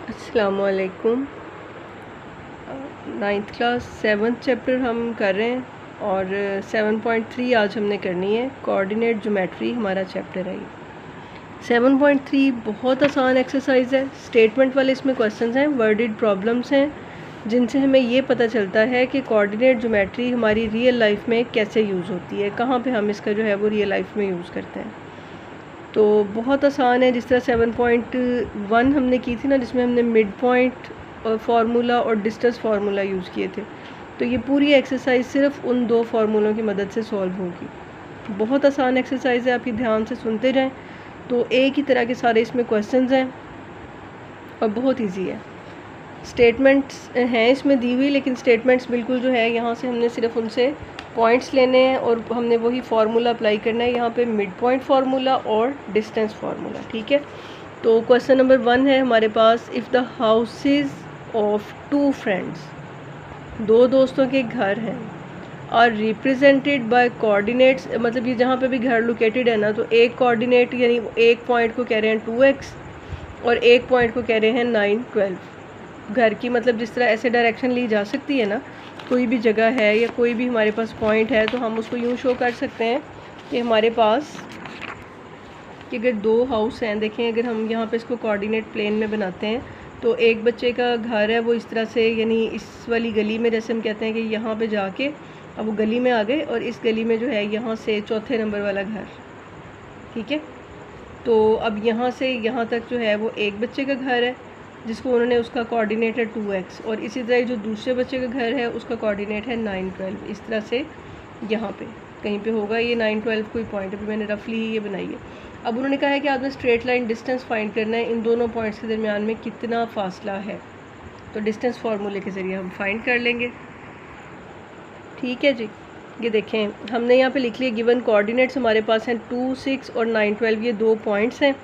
अस्सलामुअलैकुम। Ninth class 7th chapter हम कर रहे हैं और 7.3 आज हमने करनी है। कोऑर्डिनेट ज्योमेट्री हमारा चैप्टर है। 7.3 बहुत आसान एक्सरसाइज है। स्टेटमेंट वाले इसमें क्वेश्चंस हैं, वर्डेड प्रॉब्लम्स हैं, जिनसे हमें ये पता चलता है कि कोऑर्डिनेट ज्योमेट्री हमारी रियल लाइफ में कैसे यूज़ होती है, कहाँ पे हम इसका जो है वो रियल लाइफ में यूज़ करते हैं। तो बहुत आसान है। जिस तरह 7.1 हमने की थी ना, जिसमें हमने मिड पॉइंट और फार्मूला और डिस्टेंस फार्मूला यूज़ किए थे, तो ये पूरी एक्सरसाइज सिर्फ उन दो फार्मूलों की मदद से सॉल्व होगी। बहुत आसान एक्सरसाइज है, आप ये ध्यान से सुनते रहें। तो एक ही तरह के सारे इसमें क्वेश्चंस हैं और बहुत इजी है। स्टेटमेंट्स हैं इसमें दी हुई, लेकिन स्टेटमेंट्स बिल्कुल जो है यहाँ से हमने सिर्फ उनसे पॉइंट्स लेने हैं और हमने वही फार्मूला अप्लाई करना है यहाँ पे, मिड पॉइंट फार्मूला और डिस्टेंस फार्मूला। ठीक है, तो क्वेश्चन नंबर 1 है हमारे पास, if the houses of 2 friends, 2 दोस्तों के घर हैं, आर रिप्रेजेंटेड बाय कोऑर्डिनेट्स, मतलब ये जहाँ पे भी घर लोकेटेड है ना, तो एक कोऑर्डिनेट यानी एक पॉइंट को कह रहे हैं 2x और एक पॉइंट को कह रहे हैं 9, 12। घर की मतलब जिस तरह ऐसे डायरेक्शन ली जा सकती है ना, कोई भी जगह है या कोई भी हमारे पास पॉइंट है, तो हम उसको यूँ शो कर सकते हैं कि हमारे पास कि अगर 2 हाउस हैं, देखें अगर हम यहाँ पे इसको कोऑर्डिनेट प्लेन में बनाते हैं, तो एक बच्चे का घर है वो इस तरह से, यानी इस वाली गली में, जैसे हम कहते हैं कि यहाँ पे जाके अब वो गली में आ गए और इस गली में जो है यहाँ से चौथे नंबर वाला घर। ठीक है, तो अब यहाँ से यहाँ तक जो है वो एक बच्चे का घर है जिसको उन्होंने, उसका कोऑर्डिनेट है 2x, और इसी तरह जो दूसरे बच्चे का घर है उसका कोऑर्डिनेट है 9, 12। इस तरह से यहाँ पे कहीं पे होगा ये 9, 12 कोई पॉइंट, अभी मैंने रफली ही ये बनाई है। अब उन्होंने कहा है कि आपने स्ट्रेट लाइन डिस्टेंस फाइंड करना है, इन दोनों पॉइंट्स के दरमियान में कितना फासला है, तो डिस्टेंस फार्मूले के ज़रिए हम फाइंड कर लेंगे। ठीक है जी, ये देखें हमने यहाँ पे लिख लिया, गिवन कोऑर्डिनेट्स हमारे पास हैं 2, 6 और 9, 12, ये 2 पॉइंट्स हैं।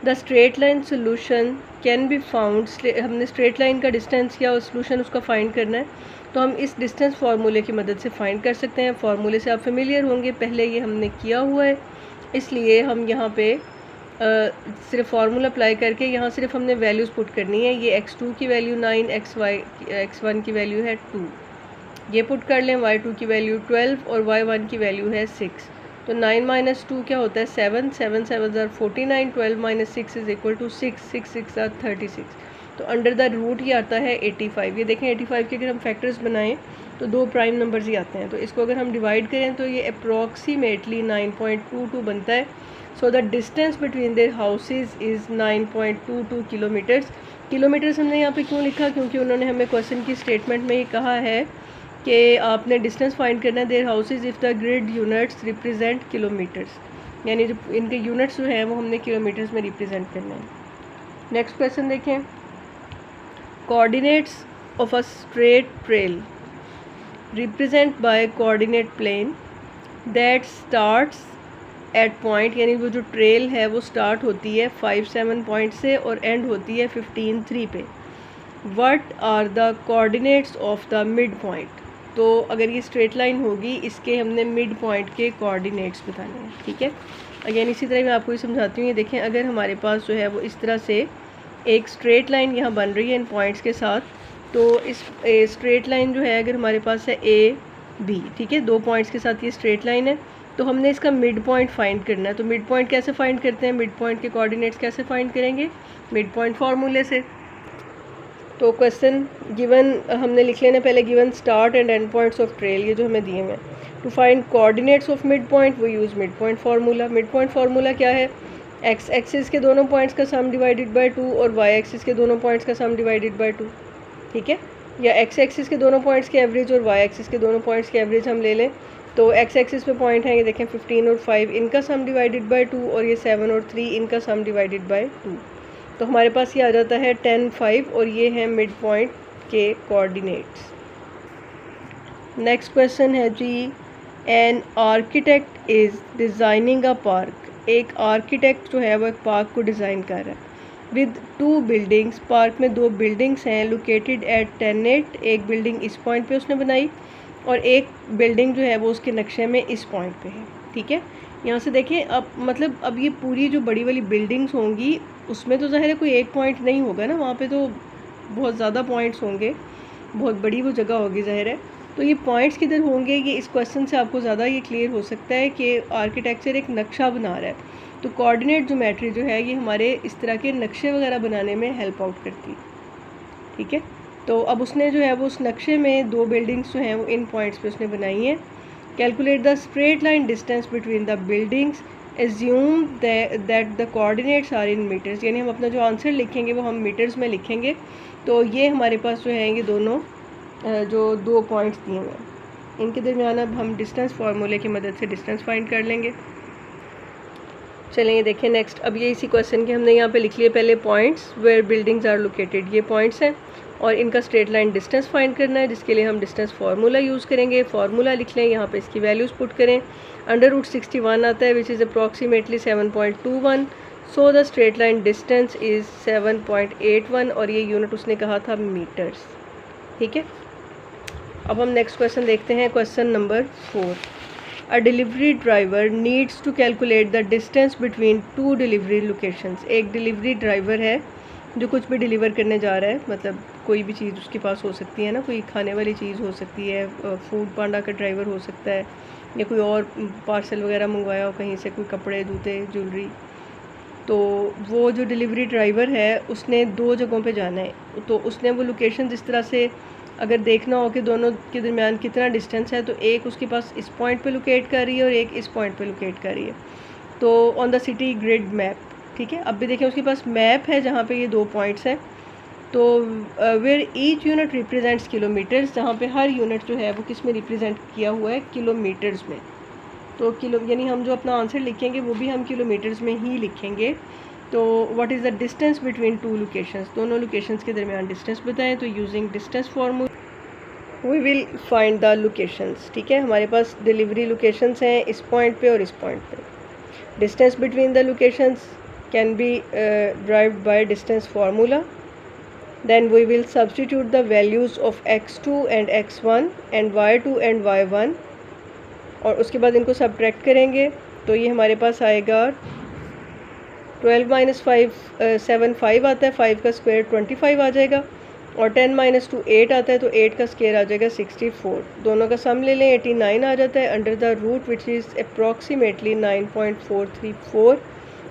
The straight line solution can be found, हमने स्ट्रेट लाइन का डिस्टेंस या सोल्यूशन उसका फाइंड करना है, तो हम इस डिस्टेंस फार्मूले की मदद से फाइंड कर सकते हैं। फार्मूले से आप फेमिलियर होंगे, पहले ये हमने किया हुआ है, इसलिए हम यहाँ पे सिर्फ फार्मूला अप्लाई करके यहाँ सिर्फ हमने वैल्यूज़ पुट करनी है। ये x2 की वैल्यू 9, x1 की वैल्यू है 2, ये पुट कर लें। y2 की वैल्यू 12 और y1 की वैल्यू है 6। तो 9 - 2 क्या होता है 7, 7 7 are 49, 12 - 6 is equal to 6, 6 6 are 36। तो अंडर द रूट ये आता है 85। ये देखें 85 के अगर हम फैक्टर्स बनाएं तो 2 प्राइम नंबर्स ही आते हैं, तो इसको अगर हम डिवाइड करें तो ये अप्रॉक्सीमेटली 9.22 बनता है। So the distance between their houses is 9.22 kilometres. Kilometres हमने यहाँ पे क्यों लिखा, क्योंकि उन्होंने हमें क्वेश्चन की स्टेटमेंट में ये कहा है कि आपने डिस्टेंस फाइंड करना है their houses if the grid units represent kilometres, यानी इनके यूनिट्स जो हैं वो हमने किलोमीटर्स में रिप्रेजेंट करना है। नेक्स्ट क्वेश्चन देखें, coordinates of a straight trail represent by coordinate plane that starts at point, यानी वो जो ट्रेल है वो स्टार्ट होती है 5, 7 पॉइंट से और एंड होती है 15, 3 पे। What are the coordinates of the midpoint, तो अगर ये स्ट्रेट लाइन होगी इसके हमने मिड पॉइंट के कोऑर्डिनेट्स बताने हैं। ठीक है, अगेन इसी तरह मैं आपको ये समझाती हूँ। ये देखें अगर हमारे पास जो है वो इस तरह से एक स्ट्रेट लाइन यहाँ बन रही है इन पॉइंट्स के साथ, तो इस स्ट्रेट लाइन जो है अगर हमारे पास है ए बी, ठीक है, 2 पॉइंट्स के साथ ये स्ट्रेट लाइन है, तो हमने इसका मिड पॉइंट फाइंड करना है। तो मिड पॉइंट कैसे फाइंड करते हैं, मिड पॉइंट के कोऑर्डिनेट्स कैसे फाइंड करेंगे, मिड पॉइंट फार्मूले से। तो क्वेश्चन गिवन हमने लिख लेना पहले, given start and end points of trail, ये जो हमें दिए हैं। To find coordinates of mid point वो use mid point formula. Mid point formula क्या है, एक्स एक्सिस के दोनों पॉइंट्स का सम डिवाइडेड बाय 2 और वाई एक्सिस के दोनों पॉइंट्स का सम डिवाइडेड बाय 2। ठीक है, या एक्स एक्सिस के दोनों पॉइंट्स के एवरेज और वाई एक्सिस के दोनों पॉइंट्स के एवरेज हम ले लें। तो एक्स एक्सिस पे पॉइंट है ये देखें 15 और 5, इनका सम डिवाइडेड बाय 2, और ये 7 और 3 इनका सम डिवाइडेड बाय 2। तो हमारे पास ये आ जाता है 10, 5, और ये है मिड पॉइंट के कोऑर्डिनेट्स। नेक्स्ट क्वेश्चन है जी, an architect is designing a park, एक आर्किटेक्ट जो है वो एक पार्क को डिज़ाइन कर रहा है विद 2 बिल्डिंग्स, पार्क में 2 बिल्डिंग्स हैं, लोकेटेड एट 10, 8, एक बिल्डिंग इस पॉइंट पे उसने बनाई और एक बिल्डिंग जो है वो उसके नक्शे में इस पॉइंट पे है। ठीक है, यहाँ से देखिए अब मतलब अब ये पूरी जो बड़ी वाली बिल्डिंग्स होंगी उसमें तो ज़ाहिर है कोई एक पॉइंट नहीं होगा ना, वहाँ पे तो बहुत ज़्यादा पॉइंट्स होंगे, बहुत बड़ी वो जगह होगी ज़ाहिर है। तो ये पॉइंट्स किधर होंगे, ये इस क्वेश्चन से आपको ज़्यादा ये क्लियर हो सकता है कि आर्किटेक्चर एक नक्शा बना रहा है, तो कोऑर्डिनेट ज्योमेट्री जो है ये हमारे इस तरह के नक्शे वगैरह बनाने में हेल्प आउट करती है, ठीक है। तो अब उसने जो है वो उस नक्शे में 2 बिल्डिंग्स जो हैं वो इन पॉइंट्स पे उसने बनाई हैं। Calculate the straight line distance between the buildings, assume that the coordinates are in metres, यानी हम अपना जो आंसर लिखेंगे वो हम मीटर्स में लिखेंगे। तो ये हमारे पास जो है ये दोनों जो 2 पॉइंट्स दिए हुए हैं, इनके दरमियान अब हम डिस्टेंस फार्मूले की मदद से डिस्टेंस फाइंड कर लेंगे। चलें ये देखें नेक्स्ट, अब ये इसी क्वेश्चन के हमने यहाँ पे लिख लिए पहले points where buildings are located, ये पॉइंट्स हैं और इनका स्ट्रेट लाइन डिस्टेंस फाइंड करना है, जिसके लिए हम डिस्टेंस फार्मूला यूज़ करेंगे। फार्मूला लिख लें, यहाँ पे इसकी वैल्यूज़ पुट करें। √61 आता है विच is approximately 7.21, so the straight line distance is 7.81 और ये यूनिट उसने कहा था मीटर्स, ठीक है। अब हम नेक्स्ट क्वेश्चन देखते हैं, question number 4। A delivery driver needs to calculate the distance between 2 delivery locations. एक डिलीवरी ड्राइवर है जो कुछ भी डिलीवर करने जा रहा है, मतलब कोई भी चीज़ उसके पास हो सकती है ना, कोई खाने वाली चीज़ हो सकती है, फूड पांडा का ड्राइवर हो सकता है, या कोई और पार्सल वगैरह मंगवाया हो कहीं से, कोई कपड़े, जूते, ज्वेलरी। तो वो जो डिलीवरी ड्राइवर है उसने 2 जगहों पे जाना है, तो उसने वो लोकेशन इस तरह से अगर देखना हो कि दोनों के दरमियान कितना डिस्टेंस है, तो एक उसके पास इस पॉइंट पे लोकेट कर रही है और एक इस पॉइंट पे लोकेट कर रही है। तो on the city grid map, ठीक है। अब भी देखें उसके पास मैप है जहाँ पे ये 2 पॉइंट्स हैं, तो where each unit represents kilometres, जहाँ पे हर यूनिट जो है वो किस में रिप्रेजेंट किया हुआ है, किलोमीटर्स में। तो किलो यानी हम जो अपना आंसर लिखेंगे वो भी हम किलोमीटर्स में ही लिखेंगे। तो what is the distance between 2 locations, दोनों लोकेशंस के दरमियान डिस्टेंस बताएं। तो using distance formula we will find the locations, ठीक है। हमारे पास डिलीवरी लोकेशंस हैं इस पॉइंट पे और इस पॉइंट पे। Distance between the locations can be derived by distance formula. Then we will substitute the values of x2 and x1 and y2 and y1 और उसके बाद इनको सब्ट्रैक्ट करेंगे। तो ये हमारे पास आएगा 12 - 5 7 5 आता है, 5 का स्क्वायर 25 आ जाएगा, और 10 - 2 8 आता है, तो 8 का स्क्वायर आ जाएगा 64। दोनों का सम ले लें, 89 आ जाता है under the root which is approximately 9.434।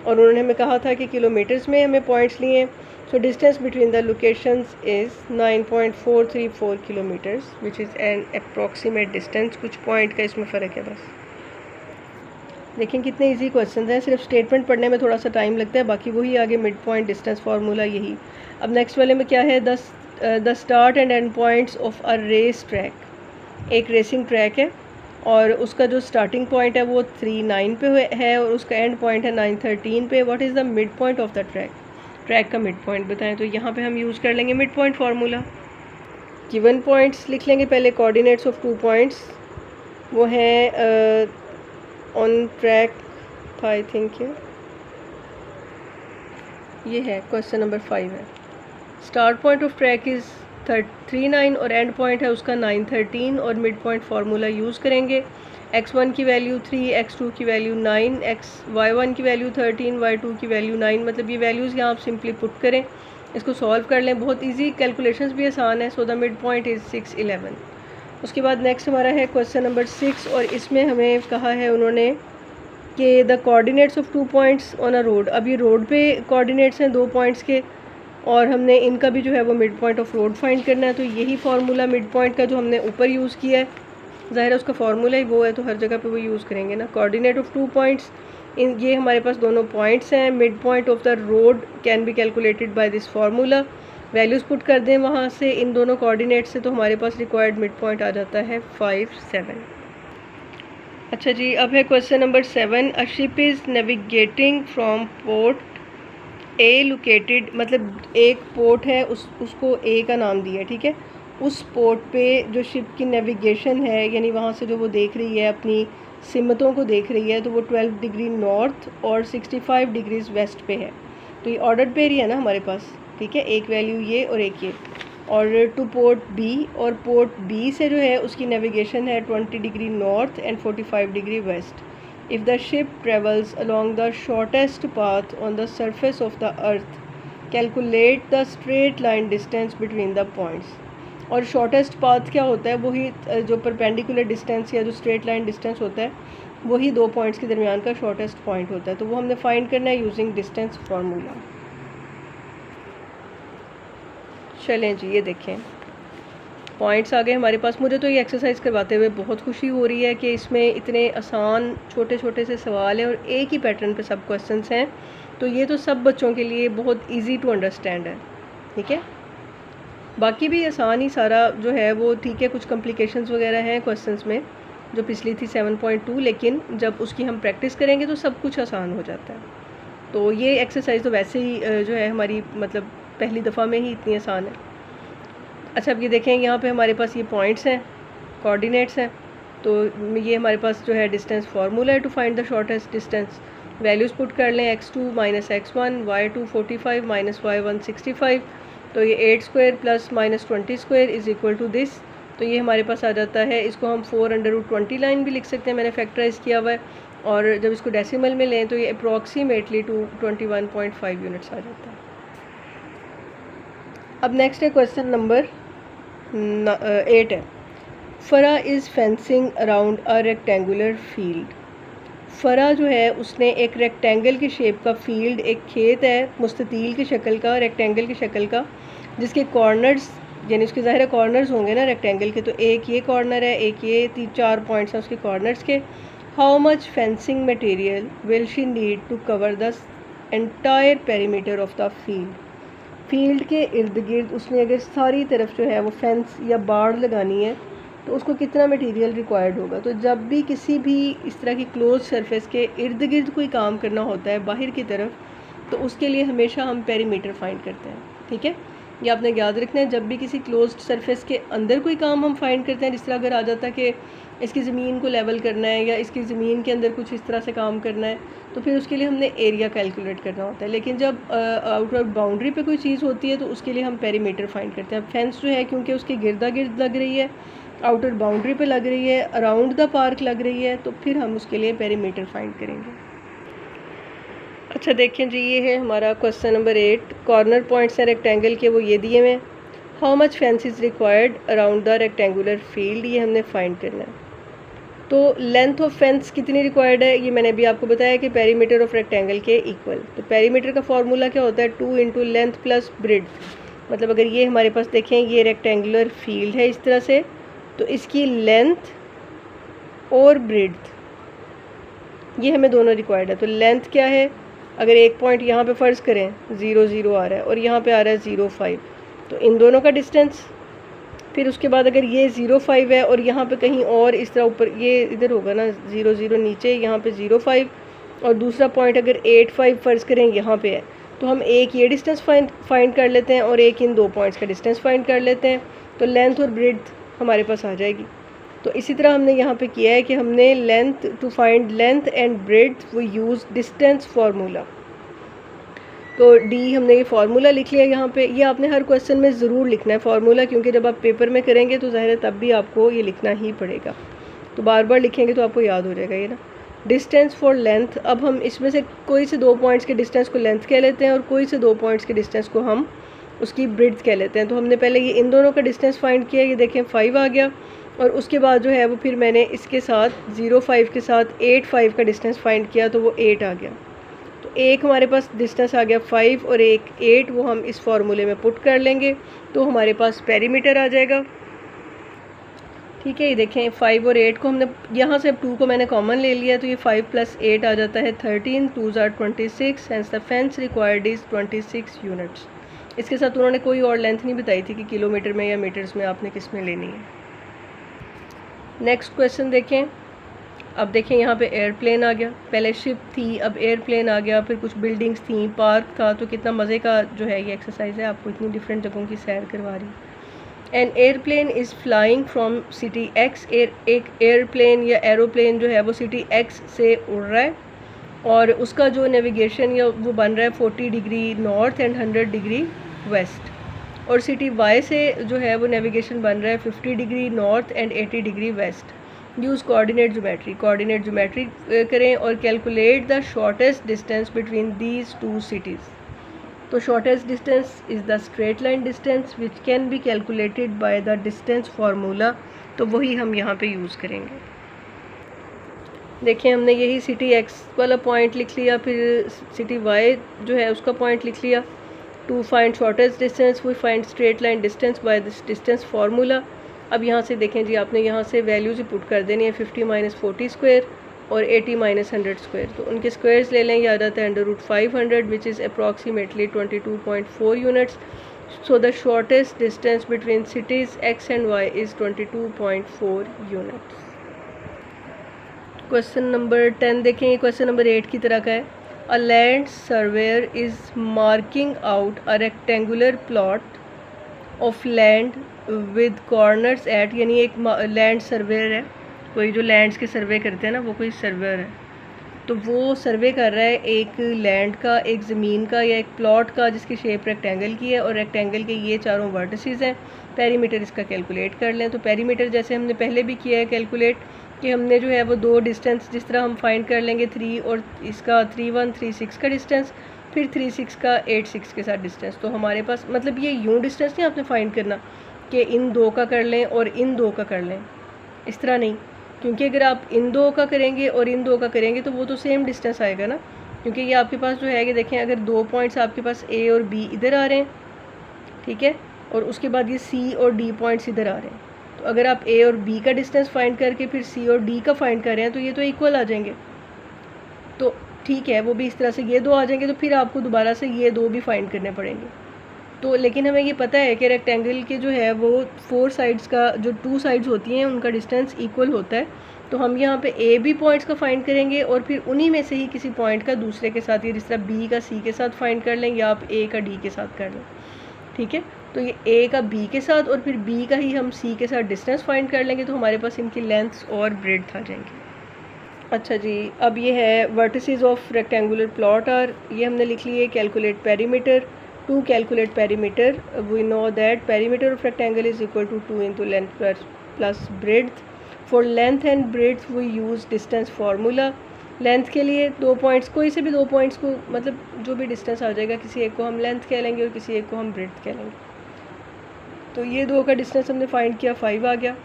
और उन्होंने हमें कहा था कि किलोमीटर्स में हमें पॉइंट्स लिए हैं, so distance between the locations is 9.434 kilometres which is an approximate distance. कुछ पॉइंट का इसमें फ़र्क है बस। देखें कितने इजी क्वेश्चन हैं, सिर्फ स्टेटमेंट पढ़ने में थोड़ा सा टाइम लगता है, बाकी वही आगे मिड पॉइंट डिस्टेंस फार्मूला यही। अब नेक्स्ट वाले में क्या है, the start and end points of a race track. एक रेसिंग ट्रैक है और उसका जो स्टार्टिंग पॉइंट है वो 39 पे है और उसका एंड पॉइंट है 913 पे। What is the mid point of the track, track का मिड पॉइंट बताएं। तो यहाँ पे हम यूज़ कर लेंगे mid point formula. Given points लिख लेंगे पहले, कोऑर्डिनेट्स ऑफ 2 पॉइंट्स वो हैं ऑन ट्रैक था, आई थिंक ये है क्वेश्चन नंबर 5 है। Start point of track is 39 और एंड पॉइंट है उसका 913 और मिड पॉइंट फार्मूला यूज़ करेंगे। x1 की वैल्यू 3, x2 की वैल्यू 9, y1 की वैल्यू 13, y2 की वैल्यू 9। मतलब ये वैल्यूज़ यहाँ आप सिंपली पुट करें, इसको सॉल्व कर लें, बहुत इजी, कैलकुलेशंस भी आसान है। So the mid point is 611। उसके बाद नेक्स्ट हमारा है क्वेश्चन नंबर 6 और इसमें हमें कहा है उन्होंने कि the coordinates of 2 points on a road. अब ये रोड पे कोऑर्डिनेट्स हैं 2 पॉइंट्स के और हमने इनका भी जो है वो mid point of road find करना है। तो यही फार्मूला मिड पॉइंट का जो हमने ऊपर यूज़ किया है, ज़ाहिर है उसका फार्मूला ही वो है, तो हर जगह पे वो यूज़ करेंगे ना। कोऑर्डिनेट ऑफ 2 पॉइंट्स, इन ये हमारे पास दोनों पॉइंट्स हैं। Mid point of the road can be calculated by this formula. Values put कर दें वहाँ से इन दोनों कोऑर्डिनेट से, तो हमारे पास रिक्वायर्ड मिड पॉइंट आ जाता है 5, 7। अच्छा जी, अब है question number 7। A ship is navigating from port A located, मतलब एक पोर्ट है उसको ए का नाम दिया है, ठीक है। उस पोर्ट पे जो शिप की नेविगेशन है, यानी वहाँ से जो वो देख रही है अपनी सिमतों को देख रही है, तो वो 12 डिग्री नॉर्थ और 65 डिग्रीज वेस्ट पे है। तो ये ऑर्डर्ड पेयर ही है ना हमारे पास, ठीक है, एक वैल्यू ये और एक ये। और टू पोर्ट बी, और पोर्ट बी से जो है उसकी नेविगेशन है 20 degree north and 45 degree west. if the ship travels along the shortest path on the surface of the earth, calculate the straight line distance between the points. और shortest path क्या होता है, वही जो परपेंडिकुलर डिस्टेंस या जो straight line distance होता है वही दो पॉइंट्स के दरमियान का शॉर्टेस्ट पॉइंट होता है, तो वो हमने फाइंड करना है यूजिंग डिस्टेंस फार्मूला। चलें जी, ये देखें पॉइंट्स आ गए हमारे पास। मुझे तो ये एक्सरसाइज करवाते हुए बहुत खुशी हो रही है कि इसमें इतने आसान छोटे छोटे से सवाल हैं और एक ही पैटर्न पे सब क्वेश्चंस हैं, तो ये तो सब बच्चों के लिए बहुत इजी टू अंडरस्टैंड है। ठीक है, बाकी भी आसान ही सारा जो है वो ठीक है। कुछ कॉम्प्लिकेशंस वगैरह हैं क्वेश्चंस में जो पिछली थी 7.2, लेकिन जब उसकी हम प्रैक्टिस करेंगे तो सब कुछ आसान हो जाता है। तो ये एक्सरसाइज तो वैसे ही जो है हमारी मतलब पहली दफ़ा में ही इतनी आसान है। अच्छा, अब ये देखें यहाँ पे हमारे पास ये पॉइंट्स हैं, कोऑर्डिनेट्स हैं, तो ये हमारे पास जो है डिस्टेंस फार्मूला है to find the shortest distance. Values put कर लें, x2 minus x1, y2 45 minus y1 65, तो ये 8 square plus minus 20 square is equal to this. तो ये हमारे पास आ जाता है, इसको हम 4√20 लाइन भी लिख सकते हैं, मैंने फैक्टराइज किया हुआ है, और जब इसको डेसिमल में लें तो ये अप्रॉक्सीमेटली टू 21.5 यूनिट्स आ जाता है। अब नेक्स्ट है क्वेश्चन नंबर 8 है। फरा is fencing around a rectangular field. फरा जो है उसने एक रेक्टेंगल की शेप का फील्ड, एक खेत है मुस्ततील की शक्ल का, रेक्टेंगल की शक्ल का, जिसके कॉर्नर्स यानी उसके ज़ाहिर कॉर्नर्स होंगे ना रेक्टेंगल के, तो एक ये कॉर्नर है, एक ये, 4 पॉइंट्स हैं उसके कॉर्नर्स के। How much fencing material will she need to cover the entire perimeter of the field. Field के इर्द गिर्द उसने अगर सारी तरफ जो है वो फेंस या बाड़ लगानी है तो उसको कितना मटेरियल रिक्वायर्ड होगा। तो जब भी किसी भी इस तरह की क्लोज सरफेस के इर्द गिर्द कोई काम करना होता है बाहर की तरफ, तो उसके लिए हमेशा हम पेरीमीटर फाइंड करते हैं। ठीक है, ये आपने याद रखना है। जब भी किसी क्लोज्ड सरफेस के अंदर कोई काम हम फाइंड करते हैं, जिस तरह अगर आ जाता है कि इसकी ज़मीन को लेवल करना है या इसकी ज़मीन के अंदर कुछ इस तरह से काम करना है, तो फिर उसके लिए हमने एरिया कैलकुलेट करना होता है। लेकिन जब आउटर बाउंड्री पे कोई चीज़ होती है तो उसके लिए हम पेरीमीटर फाइंड करते हैं। फेंस जो है क्योंकि उसके गिरदा गिर्द लग रही है, आउटर बाउंड्री पे लग रही है, अराउंड द पार्क लग रही है, तो फिर हम उसके लिए पेरीमीटर फाइंड करेंगे। अच्छा देखें जी, ये है हमारा क्वेश्चन नंबर 8। कॉर्नर पॉइंट्स हैं रेक्टेंगल के, वो ये दिए हुए हैं। How much fence is required around the rectangular field, ये हमने फाइंड करना है। तो लेंथ ऑफ फेंस कितनी रिक्वायर्ड है, ये मैंने अभी आपको बताया कि पेरीमीटर ऑफ रेक्टेंगल के इक्वल। तो पेरीमीटर का फॉर्मूला क्या होता है, 2 इंटू लेंथ प्लस ब्रेड्थ। मतलब अगर ये हमारे पास देखें ये रेक्टेंगुलर फील्ड है इस तरह से, तो इसकी लेंथ और ब्रेड्थ ये हमें दोनों रिक्वायर्ड है। तो लेंथ क्या है, अगर एक पॉइंट यहाँ पे फ़र्ज़ करें 0 0 आ रहा है और यहाँ पे आ रहा है 0.5, तो इन दोनों का डिस्टेंस, फिर उसके बाद अगर ये 0.5 है और यहाँ पे कहीं और इस तरह ऊपर ये इधर होगा ना 0 0 नीचे, यहाँ पे 0.5, और दूसरा पॉइंट अगर 8.5 फ़र्ज़ करें यहाँ पे है, तो हम एक ये डिस्टेंस फाइंड कर लेते हैं और एक इन दो पॉइंट्स का डिस्टेंस फाइंड कर लेते हैं, तो लेंथ और ब्रेड्थ हमारे पास आ जाएगी। तो इसी तरह हमने यहाँ पे किया है कि हमने length to find length and breadth we use distance formula. तो डी हमने ये फार्मूला लिख लिया यहाँ पे। ये आपने हर क्वेश्चन में ज़रूर लिखना है फार्मूला, क्योंकि जब आप पेपर में करेंगे तो ज़ाहिर है तब भी आपको ये लिखना ही पड़ेगा। तो बार बार लिखेंगे तो आपको याद हो जाएगा ये ना। डिस्टेंस फॉर लेंथ, अब हम इसमें से कोई से दो पॉइंट्स के डिस्टेंस को लेंथ कह लेते हैं और कोई से दो पॉइंट्स के डिस्टेंस को हम उसकी ब्रेड्थ कह लेते हैं। तो हमने पहले ये इन दोनों का डिस्टेंस फाइंड किया, ये देखें 5 आ गया, और उसके बाद जो है वो फिर मैंने इसके साथ 0.5 के साथ 8.5 का डिस्टेंस फाइंड किया, तो वो 8 आ गया। तो एक हमारे पास डिस्टेंस आ गया 5 और एक 8, वो हम इस फार्मूले में पुट कर लेंगे तो हमारे पास पेरीमीटर आ जाएगा। ठीक है, ये देखें 5 और 8 को हमने यहाँ से, अब 2 को मैंने कॉमन ले लिया, तो ये 5 + 8 आ जाता है 13, 2s are 26, hence the fence required is 26 units. इसके साथ उन्होंने कोई और लेंथ नहीं बताई थी कि किलोमीटर में या मीटर्स में आपने किस में लेनी है। नेक्स्ट क्वेश्चन देखें। अब देखें यहाँ पे एयरप्लेन आ गया, पहले शिप थी, अब एयरप्लेन आ गया, फिर कुछ बिल्डिंग्स थी, पार्क था। तो कितना मज़े का जो है ये एक्सरसाइज है, आपको इतनी डिफरेंट जगहों की सैर करवा रही है। An airplane is flying from city x, एक एयरप्लेन या एरोप्लेन जो है वो सिटी एक्स से उड़ रहा है और उसका जो नेविगेशन या वो बन रहा है 40 degree north and 100 degree west, और सिटी वाई से जो है वो नेविगेशन बन रहा है 50 degree north and 80 degree west. Use coordinate geometry करें और calculate the shortest distance between these two cities. तो shortest distance is the straight line distance which can be calculated by the distance formula. तो वही हम यहाँ पे use करेंगे। देखिए हमने यही सिटी एक्स वाला पॉइंट लिख लिया, फिर सिटी वाई जो है उसका पॉइंट लिख लिया। To find shortest distance we find straight line distance by this distance formula. अब यहाँ से देखें जी, आपने यहाँ से वैल्यूज ही पुट कर देनी है, 50 - 40 स्क्वायर और 80 - 100 स्क्वायर। तो उनके स्क्वायर्स ले लें, याद आता है √500 which is approximately 22.4 units. So the shortest distance between cities X and Y is 22.4 units. Question number 10 देखें, ये क्वेश्चन नंबर 8 की तरह का है। A land surveyor is marking out a rectangular plot of land with corners at, यानी एक land surveyor है, कोई जो लैंड्स के सर्वे करते हैं ना, वो कोई सर्वेयर है। तो वो सर्वे कर रहा है एक लैंड का, एक ज़मीन का या एक प्लॉट का जिसकी शेप रेक्टेंगल की है और रेक्टेंगल के ये चारों वर्टिसेस हैं। पेरीमीटर इसका कैलकुलेट कर लें। तो पेरीमीटर जैसे हमने पहले भी किया है कैलकुलेट, कि हमने जो है वो दो डिस्टेंस जिस तरह हम फाइंड कर लेंगे 3 और इसका 3 1 3 6 का डिस्टेंस, फिर 3 6 का 8 6 के साथ डिस्टेंस। तो हमारे पास मतलब ये यूँ डिस्टेंस नहीं आपने फाइंड करना कि इन दो का कर लें और इन दो का कर लें, इस तरह नहीं, क्योंकि अगर आप इन दो का करेंगे और इन दो का करेंगे तो वो तो सेम डिस्टेंस आएगा ना। क्योंकि ये आपके पास जो है कि देखें, अगर 2 पॉइंट्स आपके पास ए और बी इधर आ रहे हैं, ठीक है, और उसके बाद ये सी और डी पॉइंट्स इधर आ रहे हैं, तो अगर आप ए और बी का डिस्टेंस फाइंड करके फिर सी और डी का फाइंड कर रहे हैं तो ये तो इक्वल आ जाएंगे। तो ठीक है, वो भी इस तरह से ये दो आ जाएंगे, तो फिर आपको दोबारा से ये दो भी फाइंड करने पड़ेंगे। तो लेकिन हमें ये पता है कि रेक्टेंगल के जो है वो 4 साइड्स का, जो 2 साइड्स होती हैं उनका डिस्टेंस इक्वल होता है। तो हम यहाँ पे ए बी पॉइंट्स का फाइंड करेंगे और फिर उन्हीं में से ही किसी पॉइंट का दूसरे के साथ, ये जिस तरह बी का सी के साथ फाइंड कर लें या आप ए का डी के साथ कर लें, ठीक है। तो ये ए का बी के साथ और फिर बी का ही हम सी के साथ डिस्टेंस फाइंड कर लेंगे, तो हमारे पास इनकी लेंथ्स और ब्रेड्थ आ जाएंगी। अच्छा जी, अब ये है vertices of rectangular plot are, ये हमने लिख लिए calculate perimeter. To calculate perimeter we know that perimeter of rectangle is equal to 2 into length plus breadth. For length and breadth we use distance formula. Length के लिए 2 points, कोई से भी 2 points को, मतलब जो भी डिस्टेंस आ जाएगा, किसी एक को हम लेंथ कह लेंगे और किसी एक को हम ब्रेड्थ कह लेंगे। तो ये दो का डिस्टेंस हमने फाइंड किया, 5 आ गया।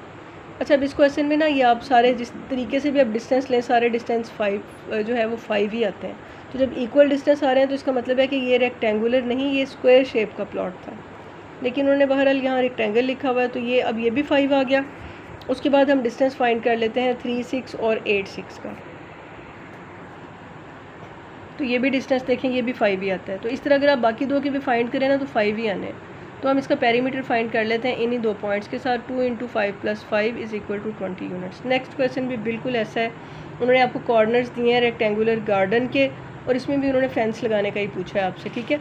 अच्छा, अब इस क्वेश्चन में ना ये आप सारे जिस तरीके से भी आप डिस्टेंस लें, सारे डिस्टेंस 5 जो है वो 5 ही आते हैं। तो जब इक्वल डिस्टेंस आ रहे हैं तो इसका मतलब है कि ये रेक्टेंगुलर नहीं, ये स्क्वायर शेप का प्लॉट था, लेकिन उन्होंने बहरहाल यहाँ रेक्टेंगल लिखा हुआ है, तो ये अब ये भी 5 आ गया। उसके बाद हम डिस्टेंस फाइंड कर लेते हैं 3 6 और 8 6 का। तो ये भी डिस्टेंस देखें, ये भी 5 ही आता है। तो इस तरह अगर आप बाकी दो के भी फाइंड करें ना तो 5 ही आने हैं। तो हम इसका पेरीमीटर फाइंड कर लेते हैं इन्हीं 2 पॉइंट्स के साथ। 2 × 5 + 5 is equal to 20 units. Next question भी बिल्कुल ऐसा है, उन्होंने आपको कॉर्नर्स दिए हैं रेक्टेंगुलर गार्डन के, और इसमें भी उन्होंने फेंस लगाने का ही पूछा है आपसे, ठीक है।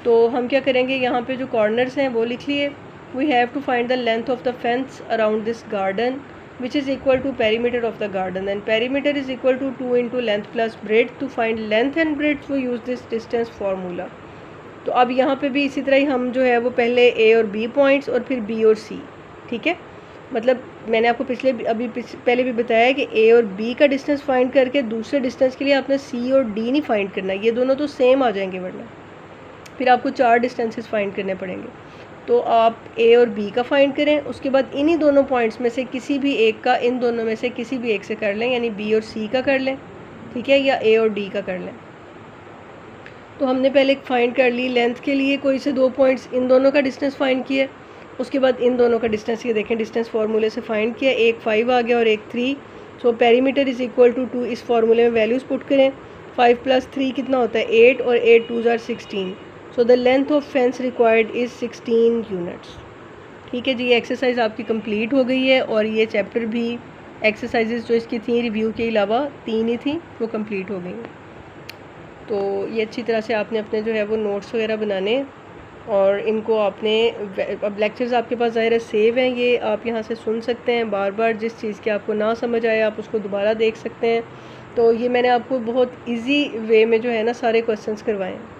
तो हम क्या करेंगे, यहाँ पे जो कॉर्नर्स हैं वो लिख लिए। We have to find the length of the fence around this garden which is equal to perimeter of the garden, and perimeter is equal to 2 into length plus breadth. To find length and breadth we use this distance formula। तो अब यहाँ पे भी इसी तरह ही हम जो है वो पहले A और B पॉइंट्स और फिर B और C, ठीक है। मतलब मैंने आपको पहले भी बताया कि A और B का डिस्टेंस फाइंड करके दूसरे डिस्टेंस के लिए आपने C और D नहीं फाइंड करना, ये दोनों तो सेम आ जाएंगे, वरना फिर आपको 4 डिस्टेंसेस फाइंड करने पड़ेंगे। तो आप ए और बी का फाइंड करें, उसके बाद इन्हीं दोनों पॉइंट्स में से किसी भी एक का, इन दोनों में से किसी भी एक से कर लें, यानी बी और सी का कर लें, ठीक है, या ए और डी का कर लें। तो हमने पहले फाइंड कर ली लेंथ के लिए कोई से 2 पॉइंट्स, इन दोनों का डिस्टेंस फाइंड किया। उसके बाद इन दोनों का डिस्टेंस, ये देखें डिस्टेंस फार्मूले से फाइंड किया, एक 5 आ गया और एक 3। So perimeter is equal to 2, इस फार्मूले में वैल्यूज़ पुट करें। 5 + 3 कितना होता है 8, और 8 2s are 16। So the length of fence required is 16 units. ठीक है जी, एक्सरसाइज आपकी कंप्लीट हो गई है, और ये चैप्टर भी एक्सरसाइजेज जो इसकी थी रिव्यू के अलावा 3 ही थी, वो कंप्लीट हो गई। तो ये अच्छी तरह से आपने अपने जो है वो नोट्स वगैरह बनाने, और इनको आपने, अब लेक्चर्स आपके पास ज़ाहिर है सेव हैं, ये आप यहाँ से सुन सकते हैं बार बार। जिस चीज़ की आपको ना समझ आए आप उसको दोबारा देख सकते हैं। तो ये मैंने आपको बहुत ईजी वे में जो है ना सारे क्वेश्चंस करवाए हैं।